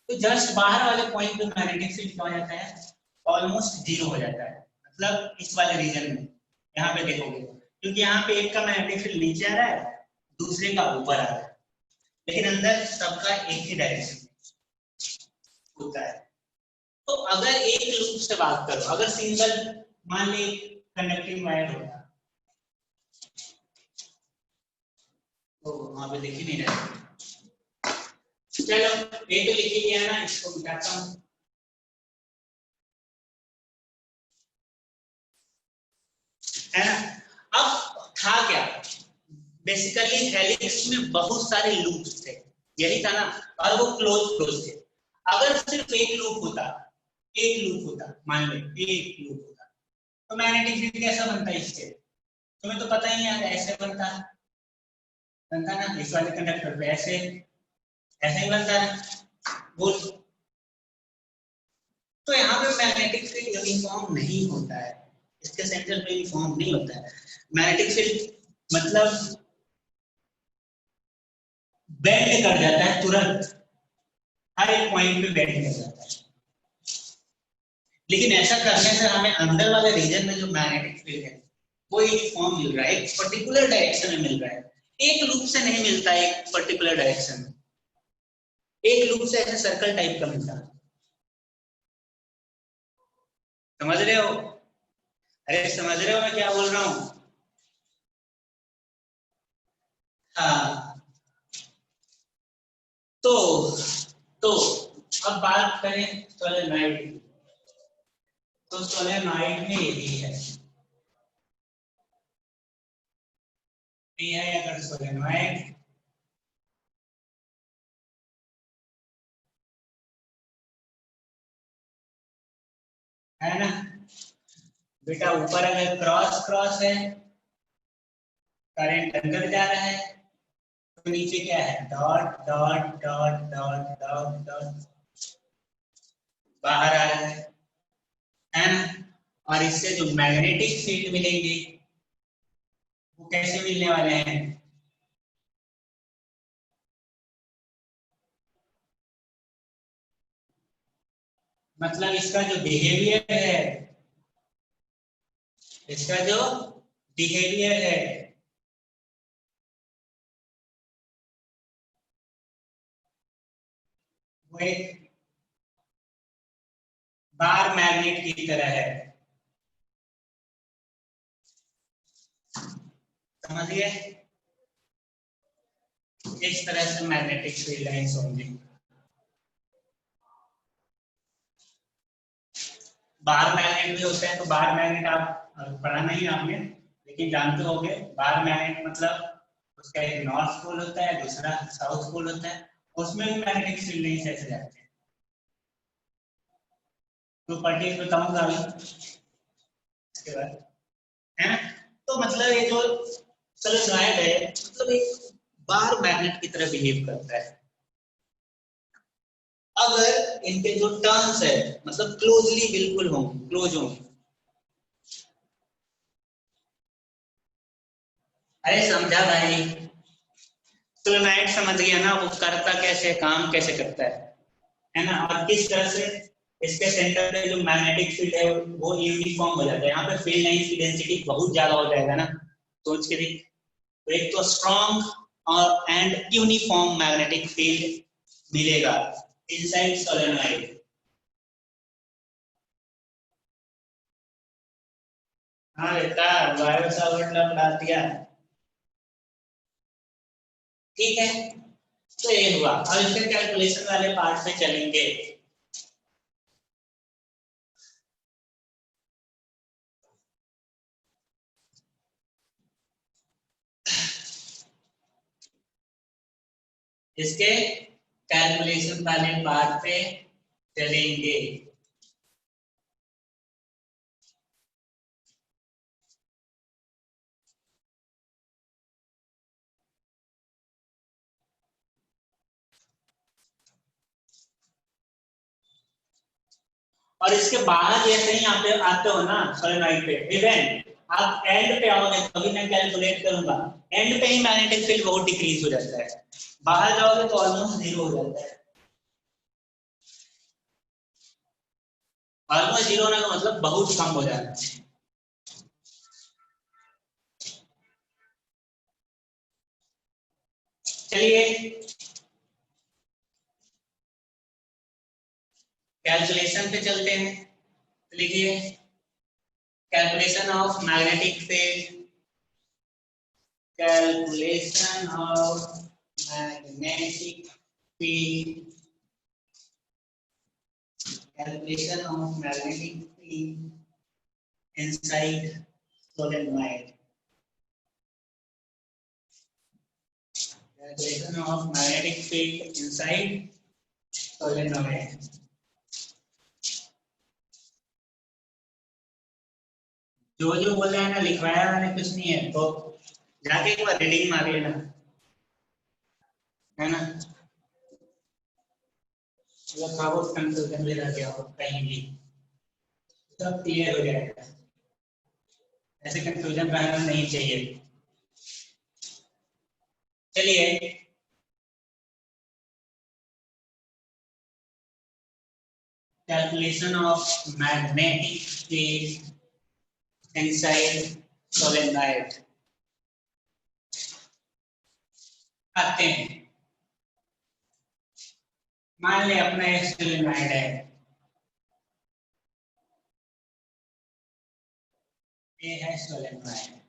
तो जस्ट बाहर वाले पॉइंट पे मैग्नेटिक फील्ड क्या हो जाता है, ऑलमोस्ट जीरो हो जाता है। मतलब इस वाले रीजन में यहाँ पे देखोगे, क्योंकि यहाँ पे एक का मैग्नेटिक फील्ड नीचे आ रहा है, दूसरे का ऊपर आ रहा है, लेकिन अंदर सबका एक ही डायरेक्शन होता है। तो अगर एक लूप से बात करो, अगर सिंगल मान ली कंडक्टिंग वायर होता तो वहां पे दिख ही नहीं रहा। चलो ये तो लिख ही लिया ना, इसको मिटाता हूं, है ना। अब था क्या, बेसिकली हेलिक्स में बहुत सारे लूप्स थे, यही था ना, और वो क्लोज क्लोज थे। अगर सिर्फ एक लूप होता, मान लो एक लूप होता, तो मैग्नेटिक फील्ड कैसा बनता है इससे, तुम्हें तो पता ही है, ऐसे बनता ना, इस वाले कंडक्टर पे ऐसे ऐसे ही बनता है, बोल। तो यहाँ पे मैग्नेटिक फील्ड यूनिफॉर्म नहीं होता है, इसके सेंटर पे यूनिफॉर्म नहीं होता है। मैग्नेटिक फील्ड मतलब बेंड कर जाता है तुरंत, हर एक पॉइंट पे बेंड कर जाता है। लेकिन ऐसा करने से हमें अंदर वाले रीजन में जो मैग्नेटिक फील्ड है वो यूनिफॉर्म मिल रहा है, एक पर्टिकुलर डायरेक्शन में मिल रहा है, एक लूप से नहीं मिलता है, एक पर्टिकुलर डायरेक्शन में, एक लूप से ऐसे सर्कल टाइप का मिलता है, समझ रहे हो, अरे समझ रहे हो मैं क्या बोल रहा हूँ। हाँ, तो तो अब बात करें सोलेनॉइड की, तो सोलेनॉइड में यही है, ये है अगर सोलेनॉइड, है ना बेटा। ऊपर अगर क्रॉस क्रॉस है, करंट अंदर जा रहा है, तो नीचे क्या है, dot dot dot dot dot dot बाहर आ रहा है ना। और इससे जो मैग्नेटिक फील्ड मिलेंगे वो कैसे मिलने वाले हैं, मतलब इसका जो बिहेवियर है, इसका जो बिहेवियर है वो एक बार मैग्नेट की तरह है, समझिए। इस तरह से मैग्नेटिक फील्ड लाइंस होंगी। बार मैग्नेट भी होते हैं, तो बार मैग्नेट आप पढ़ा नहीं आपने, लेकिन जानते होंगे बार मैग्नेट मतलब उसका एक नॉर्थ पोल होता है, दूसरा साउथ पोल होता है, उसमें भी मैग्नेटिक फील्ड लाइंस ऐसे जाते हैं। तो प्रैक्टिस बताऊंगा अभी इसके बाद, है ना। तो मतलब ये जो सोलेनॉइड है मतलब एक बार मैग्नेट की तरह बिहेव करता है। अगर इनके जो टर्न्स है मतलब क्लोजली बिल्कुल होंगे, क्लोज होंगे, अरे समझा भाई, सोलेनॉइड समझ गया ना, वो करता कैसे, काम कैसे करता है ना। और किस तरह से इसके सेंटर पे जो मैग्नेटिक फील्ड है वो यूनिफॉर्म हो जाता है, यहाँ पे फील्ड लाइंस की डेंसिटी बहुत ज्यादा हो जाएगा ना, सोच के देख। तो एक तो स्ट्रॉन्ग और एंड यूनिफॉर्म मैग्नेटिक फील्ड मिलेगा इनसाइड सोलेनॉइड। हाँ बेटा, वायर सा वर्ड पढ़ा दिया, ठीक है। तो ये हुआ, अब इसके कैलकुलेशन वाले पार्ट पे चलेंगे। इसके कैलकुलेशन वाले पार्ट पे चलेंगे। और इसके बाद जैसे ही यहाँ पे आते हो ना सोलेनॉइड पे, इवन आप एंड पे आओगे तभी मैं कैलकुलेट करूंगा, एंड पे ही मैग्नेटिक फील्ड बहुत डिक्रीज हो जाता है, बाहर जाओगे तो ऑलमोस्ट जीरो हो जाता है। ऑलमोस्ट जीरो होने का मतलब बहुत कम हो जाता है। चलिए कैलकुलेशन पे चलते हैं, लिखिए calculation of magnetic field, calculation of magnetic field, calculation of magnetic field inside solenoid. Calculation of magnetic field inside solenoid. जो जो बोल रहे हैं ना लिखवाया मैंने कुछ नहीं है, तो जाके एक बार रीडिंग मारिए ना, है ना। अगर खाओ कंफ्यूजन में रह गया हो कहीं भी, सब क्लियर हो जाएगा, ऐसे कंफ्यूजन रहना नहीं चाहिए। चलिए calculation of magnetic field inside solenoid आते हैं। मान ले अपना एक सोलेनॉइड है, ये है सोलेनॉइड,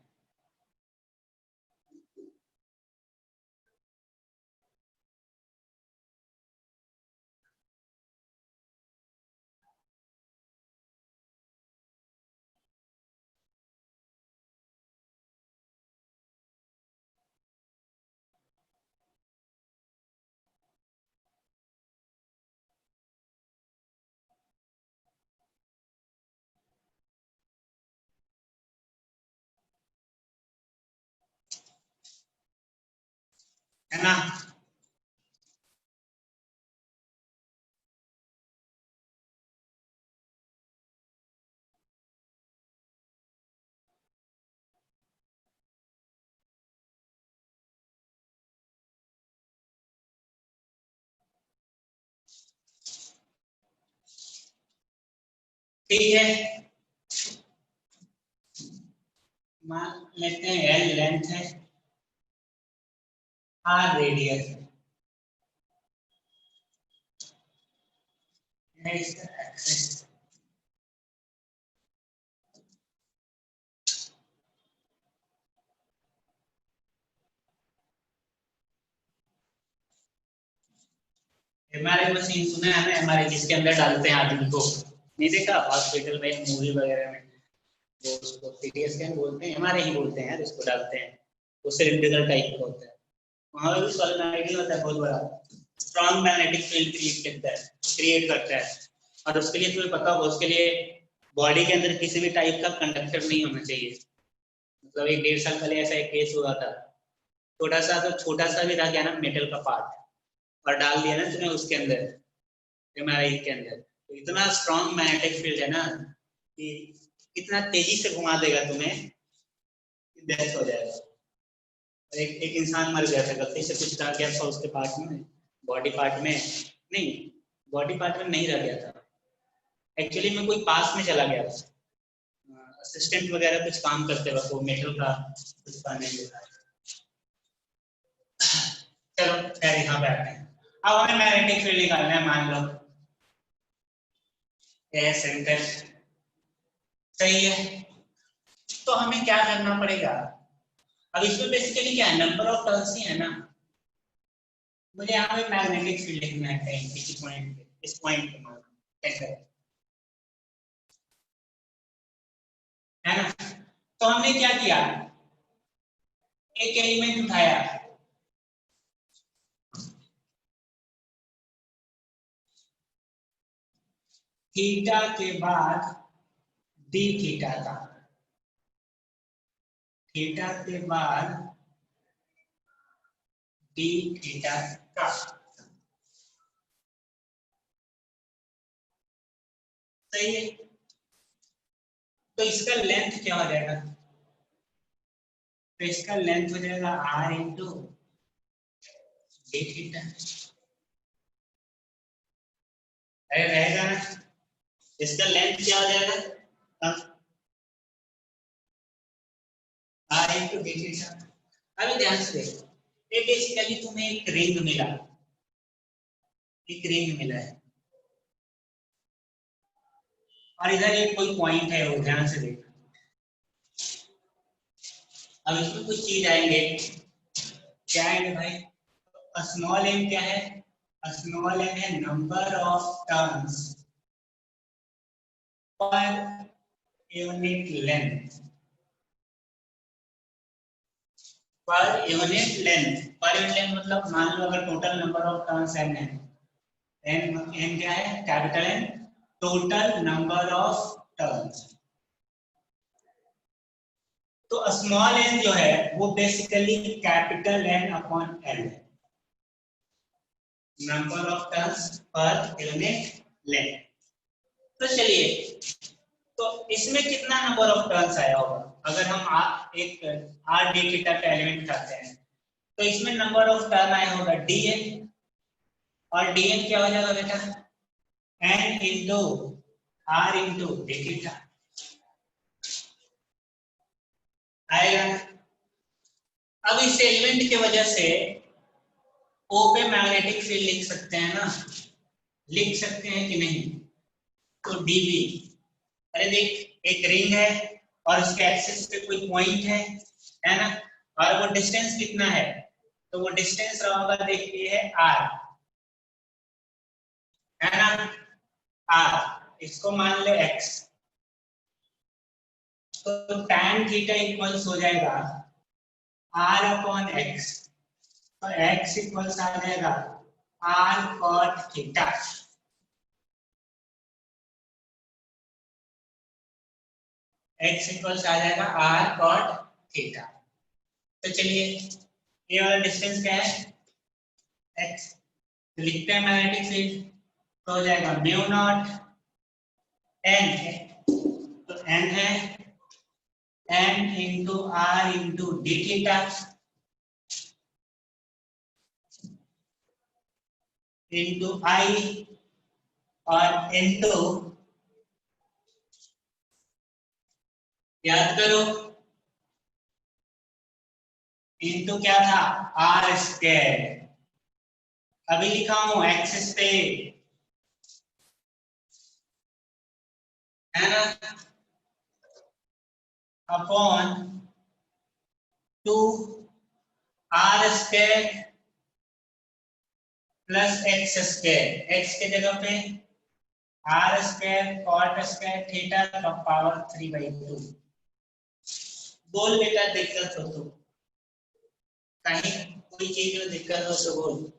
ठीक है, मान लेते हैं L लेंथ है, R रेडियस है, इसका एक्सेस। एमआरआई मशीन सुना है ना, एमआरआई जिसके अंदर डालते हैं आदमी को, नहीं देखा हॉस्पिटल में मूवी वगैरह में, वो उसको सीटी स्कैन बोलते हैं, एमआरआई ही बोलते हैं, उसको डालते हैं, वो सिलिंड्रिकल टाइप का होता है, वहां पे भी सोलेनोइड होता है बहुत बड़ा, स्ट्रॉन्ग मैग्नेटिक फील्ड क्रिएट करता है। और उसके लिए तुम्हें पता होगा, उसके लिए बॉडी के अंदर किसी भी टाइप का कंडक्टर नहीं होना चाहिए। मतलब 1-1.5 साल पहले ऐसा एक केस हुआ था, छोटा सा, तो छोटा सा भी था क्या ना, मेटल का पार्ट, और डाल दिया ना तुम्हें उसके अंदर, एमआरआई के अंदर, तो इतना स्ट्रॉन्ग मैग्नेटिक फील्ड है ना कि इतना तेजी से घुमा देगा तुम्हें कि डेथ हो जाएगा। एक इंसान मर गया था, गलती से कुछ रह गया था उसके पार्ट में, बॉडी पार्ट में नहीं, बॉडी पार्ट में नहीं रह गया था, एक्चुअली में कोई पास में चला गया था, असिस्टेंट वगैरह कुछ काम करते वक्त वो मेटल का कुछ करने लगा। चलो खैर यहाँ पे आते हैं, अब हमें मैग्नेटिक फील्ड निकालना है, मान लो ए सेंटर, सही है, तो हमें क्या करना पड़ेगा, अब इसमें बेसिकली क्या है, नंबर ऑफ टर्न्स ही है ना, मुझे यहाँ पे मैग्नेटिक फील्ड लिखना है कहीं किसी पॉइंट पे, इस पॉइंट पे मान सेंटर है ना। तो हमने क्या किया, एक एलिमेंट उठाया, थीटा के बाद डी थीटा का, थीटा के बाद डी थीटा का, सही है, तो इसका लेंथ क्या हो जाएगा, तो इसका लेंथ हो जाएगा r इंटू डी थीटा, अरे रहेगा ना, इसका लेंथ क्या हो जाएगा, r इंटू डी थीटा। अभी ध्यान से देखो, ये बेसिकली तुम्हें एक रिंग मिला, एक रिंग मिला है, और इधर एक कोई पॉइंट है, वो ध्यान से देखो, अब इसमें कुछ चीज आएंगे, क्या आएंगे भाई, स्मॉल एम क्या है, स्मॉल एम है number of turns per unit length, per unit length, per unit length मतलब मान लो अगर total number of turns n है, n क्या है, capital N, total number of turns, तो स्मॉल n जो है वो basically capital N upon L है, number of turns per unit length. तो चलिए, तो इसमें कितना नंबर ऑफ टर्न्स आया होगा, अगर हम एक आर डी थीटा का एलिमेंट उठाते हैं, तो इसमें नंबर ऑफ टर्न आया होगा dn, और dn क्या हो जाएगा बेटा, n into r into D theta आएगा। अब इस एलिमेंट की वजह से O पे मैग्नेटिक फील्ड लिख सकते हैं ना, लिख सकते हैं कि नहीं, तो dv, अरे देख एक रिंग है और उसके एक्सिस पे कोई पॉइंट है ना, और वो डिस्टेंस कितना है, तो वो डिस्टेंस रहा होगा, देखिए है r, है ना, r, इसको मान ले x, तो tan थीटा इक्वल्स हो जाएगा r अपॉन x, तो x इक्वल्स आ जाएगा r cot theta, x equals आ जाएगा r cot थीटा। तो चलिए ये वाला डिस्टेंस क्या है, x, तो लिखते हैं मैग्नेटिक फील्ड, तो हो जाएगा म्यू नॉट n है, तो n है n into r into D theta into i और इंटू याद करो, इनटू क्या था, आर स्क्वायर। अभी लिखा हूं एक्सिस पे, है ना, upon 2 R square plus X square, X के जगह पे R square cot square theta का पावर 3/2। बोल बेटा दिक्कत हो तो, कहीं कोई चीज में दिक्कत हो तो बोल।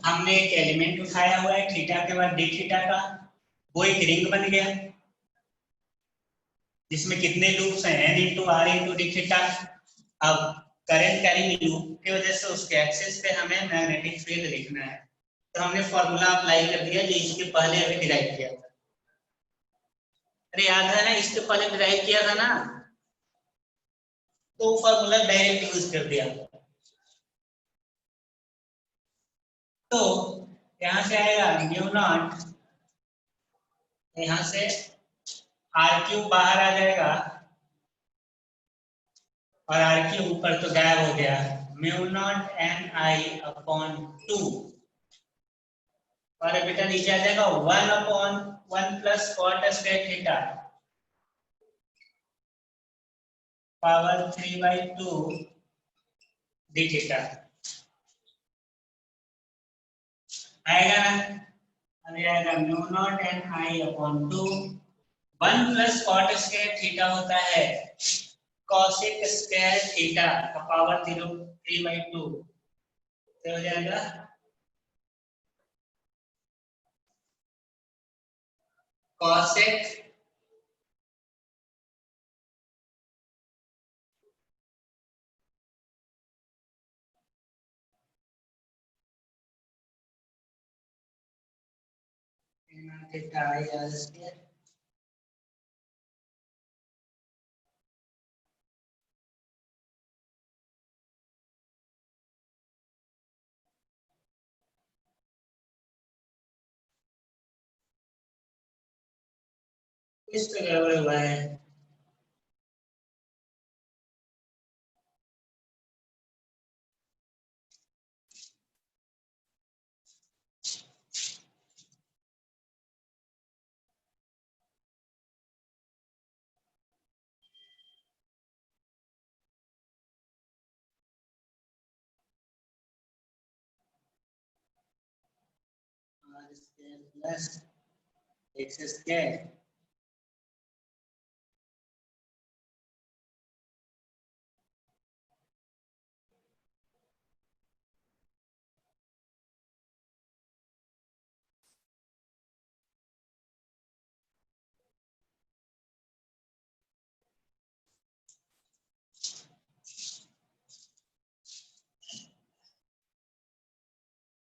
हमने एक एलिमेंट उठाया हुआ है थीटा के बाद डी थीटा का, वो एक रिंग बन गया जिसमें कितने लूप्स हैं, n into R into D theta. अब करंट कैरिंग लूप की वजह से उसके एक्सिस पे हमें मैग्नेटिक फील्ड लिखना है, तो हमने फॉर्मूला अप्लाई कर दिया जो इसके पहले अभी डिराइव किया था। अरे याद है ना, इसके पहले डिराइव किया था ना, तो फॉर्मूला डायरेक्ट यूज कर दिया। तो यहां से आएगा म्यू नॉट, यहां से आर क्यूब बाहर आ जाएगा और आर क्यूब ऊपर तो गायब हो गया, mu not N I upon 2, और बेटा नीचे आ जाएगा 1 upon 1 plus cot square theta power 3/2 D theta आएगा ना। अभी आएगा mu not N I upon 2, 1 plus cot square theta होता है कॉसेक स्क्वायर थीटा का पावर 3/2, तो हो जाएगा cosec theta I R square. इस तो गड़बड़ हुआ है। 1 square plus X square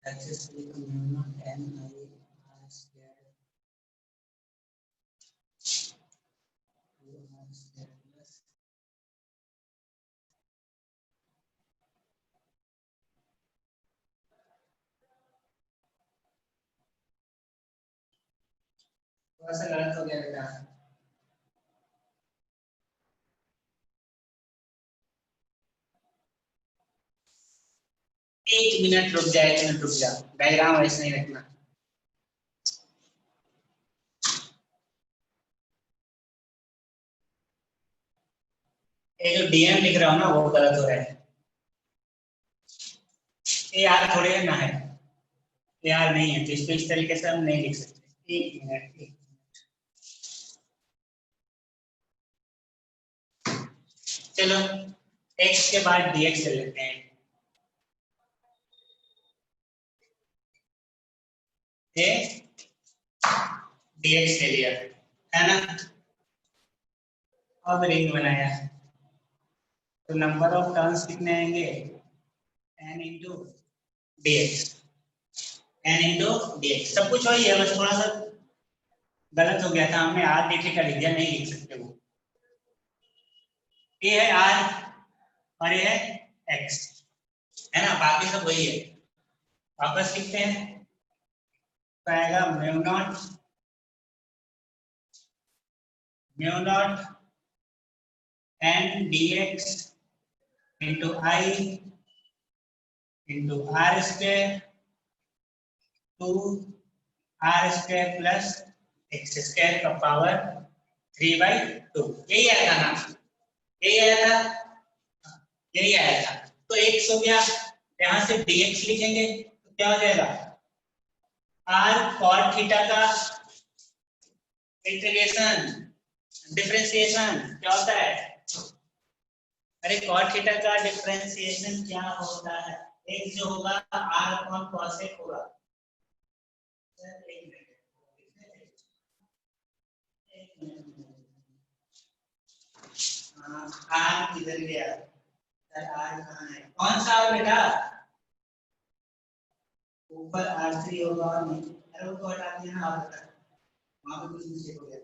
X square mu naught N I R square R square plus थोड़ा सा गलत हो गया बेटा। 1 मिनट रुक जा, 1 मिनट रुक जा, डायग्राम वैसे नहीं रखना। ये जो डीएम लिख रहा हूँ ना वो गलत हो रहा है, ये यार थोड़े ना है, ये यार नहीं है, तो इसको इस तरीके से हम नहीं लिख सकते। 1 मिनट, चलो x के बाद dx ले लेते हैं। ये dx ले लिया है ना, अब रिंग बनाया तो नंबर ऑफ टर्न्स कितने आएंगे, n into dx, n into dx, सब कुछ वही है, बस थोड़ा सा गलत हो गया था, हमने r dt का लिख दिया, नहीं लिख सकते वो। ये है r और ये है x, है ना, बाकी सब वही है, वापस लिखते हैं। तो आएगा mu not N dx into I into R square two R square plus X square का पावर 3/2। यही आया था ना, यही आया था, यही आया था। तो x हो गया, यहां से dx लिखेंगे तो क्या हो जाएगा, r cot थीटा का इंटीग्रेशन डिफरेंशिएशन क्या होता है, अरे cot थीटा का डिफरेंशिएशन क्या होता है, x जो होगा r अपॉन cos x होगा। r किधर गया, r कहाँ है, कौन सा है बेटा, ऊपर r3 होगा और नीचे, अरे वो हटा दिया ना, आप वहां पे कुछ मिस्टेक हो गया,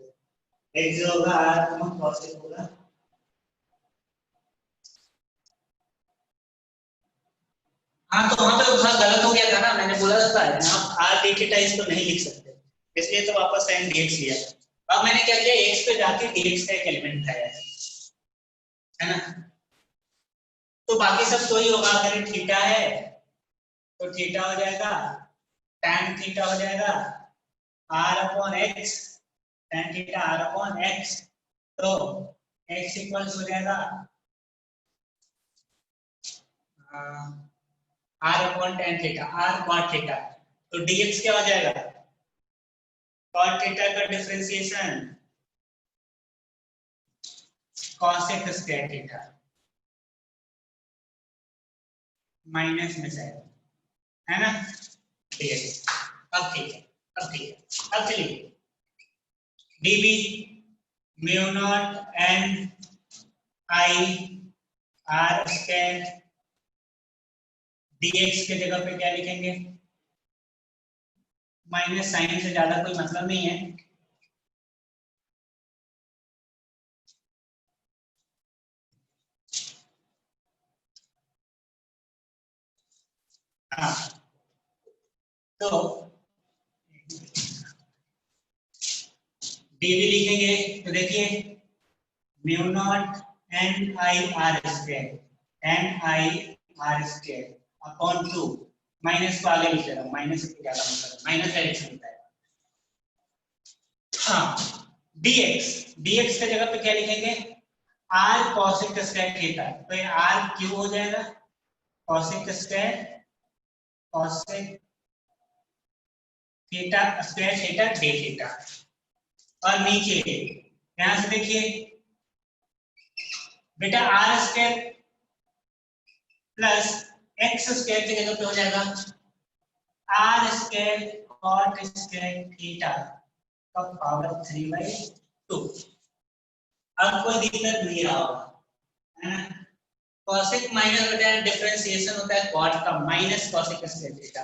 x जो होगा r अपॉन cos x होगा। हाँ तो वहां पे थोड़ा गलत हो गया था ना, मैंने बोला था आप r d थीटा इसको नहीं लिख सकते, इसलिए तो वापस sin dx लिया। अब मैंने क्या किया, x पे जाके dx का एक एलिमेंट है ना, तो बाकी सब तो ही होगा, अगर थीटा है तो थीटा हो जाएगा tan थीटा हो जाएगा r upon x, tan theta r upon x, तो x इक्वल्स हो जाएगा r upon tan theta, r cot theta, तो dx क्या हो जाएगा, cot थीटा का differentiation cos x square theta minus में से है ना, dx। अब ठीक है, अब ठीक है, अब चलिए dv mu naught n i r square dx के जगह पे क्या लिखेंगे, माइनस साइन से ज्यादा कोई मतलब नहीं है, हाँ तो dv लिखेंगे तो देखिए mu naught n i r square, n i r square upon 2, minus को आगे लिख रहा हूं, माइनस से ज्यादा मतलब माइनस डायरेक्शन होता है, हाँ dx, dx के जगह पे क्या लिखेंगे r cos x square theta, तो ये r क्यों हो जाएगा cos x square cos x theta square theta d theta, और नीचे यहां से देखिए बेटा r square plus x square की जगह पे हो जाएगा r square cot square theta का पावर 3/2। अब कोई दिक्कत नहीं रहा होगा है ना, cosec माइनस होता है डिफरेंशिएशन होता है cot का माइनस cosec स्क्वायर थीटा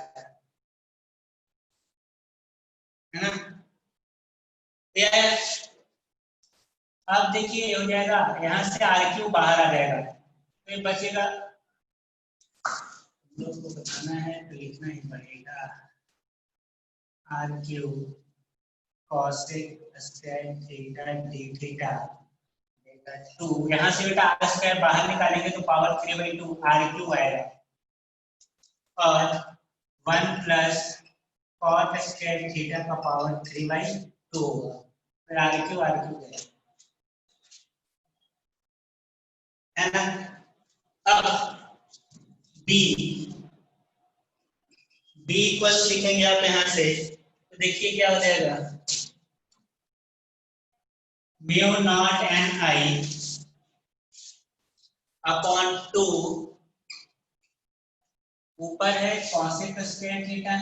है ना, ये अब देखिए हो जाएगा, यहां से r क्यूब बाहर आ जाएगा तो ये बचेगा, लोग को बताना है तो लिखना ही पड़ेगा r cube cosec square theta d theta 2, यहां से बेटा r स्क्वायर बाहर निकालेंगे तो पावर 3/2 r क्यूब आएगा, और 1 प्लस cot स्क्वायर थीटा का पावर 3/2 होगा, फिर r क्यूब है ना। अब b इक्वल लिखेंगे आप यहां से तो देखिए क्या हो जाएगा, mu naught N I upon 2, ऊपर है cosec square theta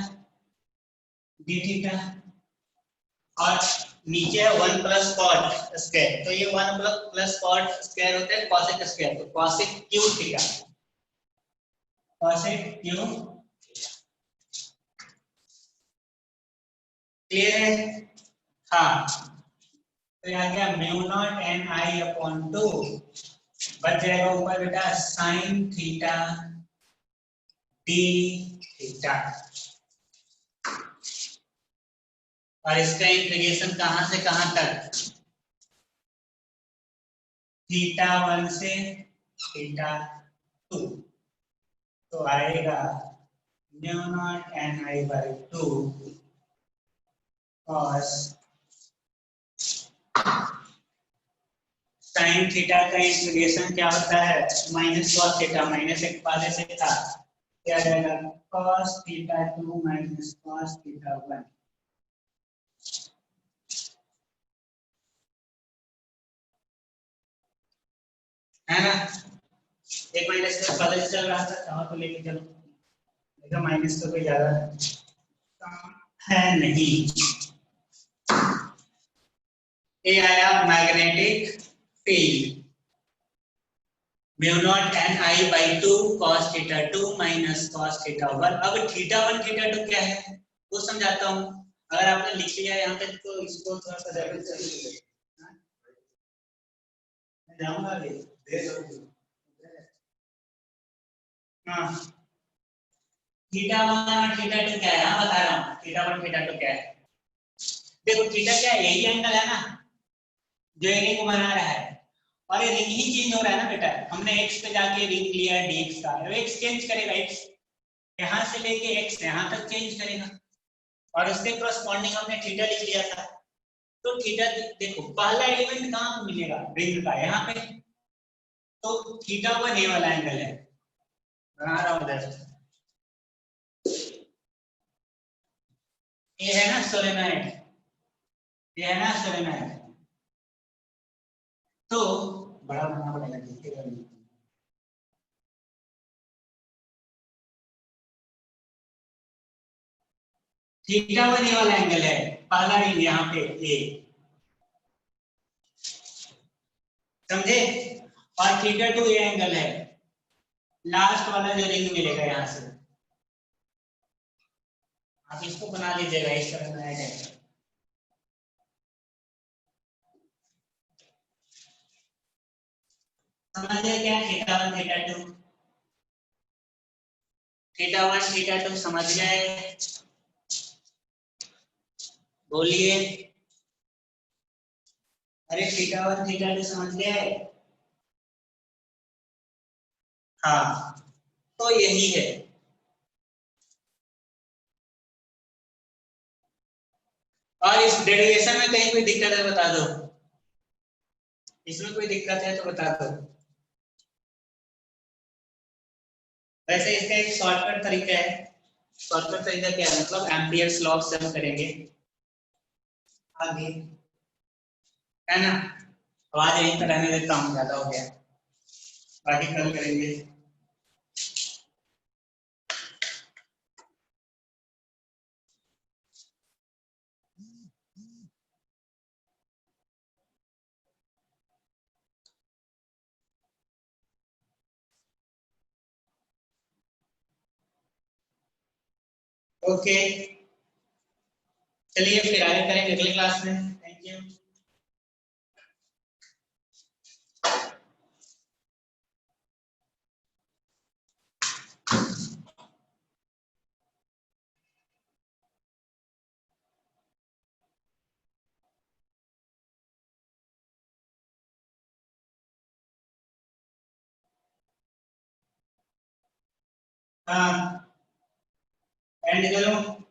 d theta और नीचे है 1 प्लस cot स्क्वायर, तो ये 1 प्लस cot स्क्वायर होता है cosec स्क्वायर, तो cosec cube theta, cosec cube clear है, हाँ तो यहाँ क्या mu naught N I upon 2 बच जाएगा ऊपर बेटा साइन थीटा डी थीटा, और इसका इंटीग्रेशन कहां से कहां तक, θ1 से θ2, तो आएगा mu not N I by 2 cos sine theta का इंटीग्रेशन क्या होता है, माइनस कॉस थीटा, माइनस एक पहले से था, क्या रहेगा cos θ2 माइनस cos θ1, है ना। एक माइनस का पहले से चल रहा था, और तो लेके चलो, देखो माइनस तो कोई ज्यादा है नहीं। ये आया magnetic field, mu not N I by 2 cos θ2 minus cos θ1। अब θ1 θ2 क्या है वो समझाता हूँ। अगर आपने लिख लिया यहाँ पे तो इसको थोड़ा सा जरूर चाहिए, मैं जाऊंगा अभी हाँ। θ1 और θ2 क्या है, हाँ बता रहा हूँ, θ1 θ2 क्या है। देखो थीटा क्या है, यही एंगल है ना जो एरिया को बना रहा है, और ये रिंग ही चेंज हो रहा है ना बेटा, हमने x पे जाके रिंग लिया है dx का, अब x चेंज करेगा, x यहाँ से लेके x यहाँ तक चेंज करेगा, और उसके करस्पॉन्डिंग हमने थीटा लिख लिया था। तो थीटा देखो पहला एलिमेंट कहाँ पे मिलेगा, रिंग का यहाँ पे, तो θ1 ये वाला एंगल है, बना रहा हूँ इधर, ये है ना सोलेनोइड, ये है ना सोलेनोइड, तो बड़ा बनना पड़ेगा देखिएगा, θ1 ये वाला एंगल है, पहला रिंग यहाँ पे ए, समझे, और θ2 ये एंगल है, लास्ट वाला जो रिंग मिलेगा यहाँ से, आप इसको बना लीजिएगा इस तरह बनाया जाएगा। समझिए क्या θ1 θ2, θ1 θ2 समझ गए, बोलिए, अरे θ1 θ2 समझ गए, हाँ तो यही है। और इस डेरिवेशन में कहीं कोई दिक्कत है बता दो, इसमें कोई दिक्कत है तो बता दो। वैसे इसका एक शॉर्टकट तरीका है, शॉर्टकट तरीका क्या है, मतलब एम्पियर्स लॉ से हम करेंगे आगे, है ना। तो आज यहीं पर रहने देता हूँ, ज्यादा हो गया, बाकी कल करेंगे। ओके चलिए फिर आगे करेंगे अगली क्लास में, थैंक यू। हाँ एंड करो।